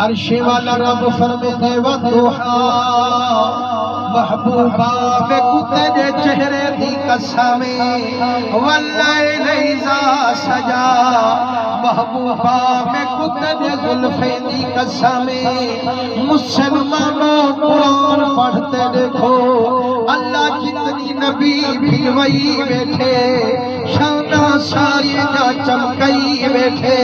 अर्शे वाला रब फरमाते वदुहा महबूबा में कुत्ते दे चेहरे दी कसम वल्लैल इज़ा सजा महबूबा में कुत्ते दे जुल्फे दी कसम। मुसलमानों कुरान पढ़ते देखो अल्लाह कितनी नबी भिजवई बैठे शाना सारियां चमकई बैठे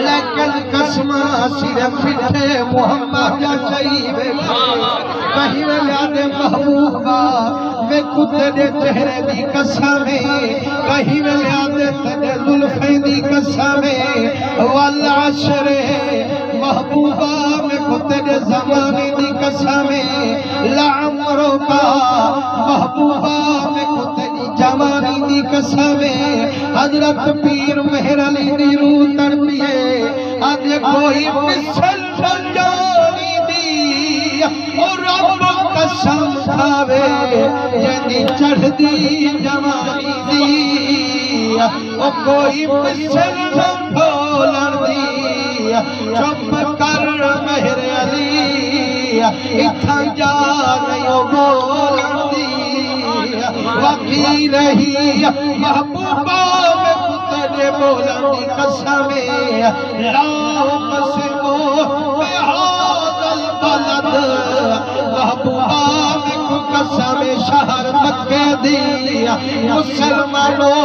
लेकिन कसमा सिर्फ फिटे मोहम्मद जा चई बैठे। कहीं वे याद महबूबा वे कुत्ते दे चेहरे दी कसम कहीं वे याद तेरे जुल्फे दी कसम वल अशरे महबूबा में कुत्ते दे ज़माने दी कसम ला अमरो का महबूबा में कुत्ते दी जवानी दी कसम। हजरत पीर मेहर अली दी रूह तड़पी है आज कोई मिसल जानी दी और रब कसम खावे यदि चढ़दी जवानी दी ओ कोई मिसल बोलन दी चुप कर मेहर अली इथा जा नहीं बोलन दी वकी रही महबूबा में कुत्ते बोलन दी कसम लाओ कसमो बेहादल बलद महबूबा में कसम शहर मक्के दी। मुसलमानों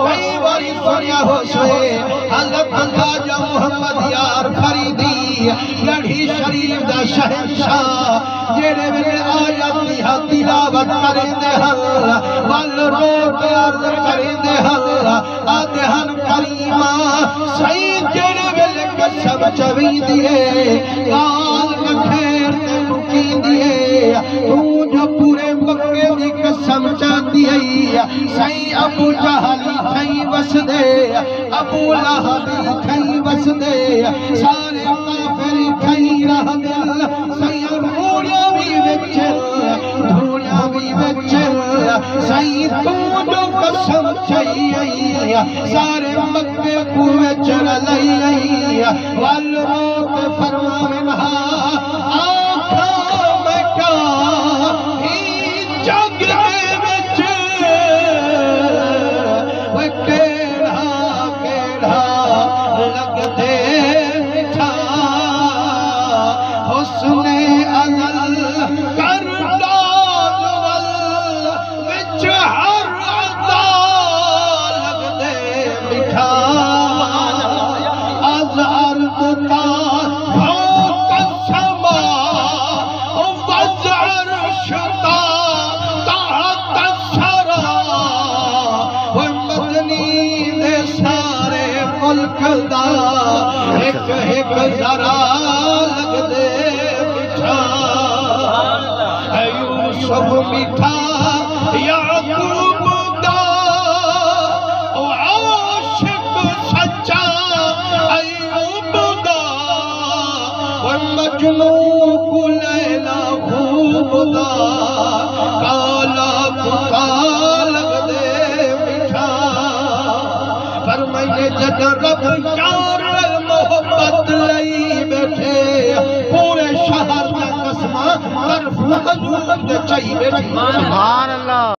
कई बारी सुनिया हो सोए हज़रत ख्वाजा मोहम्मद यार फरीदी गढ़ी शरीफ दा शहंशाह जेड़े वेले आयत दी तिलावत करेंदे हन वल रो के अर्ज करेंदे हन आदे हन करीमा सही जेड़े वेले कसम चवींदी है काल कखेर ते मुकींदी है तू जो पूरे मक्के दी कसम चाहती है सही अबू जहल थई वस दे अबू लहब थई वस दे सारे काफिर थई रह दिल सही धूड़िया भी विच सही तू जो कसम चाहिए सारे मक्के को विच रलई वल रोक फरमावे ना आखा मैं क्या ही जग दे विच वे केड़ा केड़ा लगदे मिठा हुस्ने अज़ल कर डाल वल विच हर अदा लगदे मिठा अज़ अर्द का एक एक जरा लगदे मिठा यूसुफ मिठा याकूब दा ओ आशिक सच्चा अय्यूब दा ओ मजनू को लैला खूब दा काला पुता लगदे मिठा। फरमाइए जद रब चार मोहब्बत लई बैठे पूरे शहर में कसमा तरफ हजूर दे चाहिए। सुभान अल्लाह।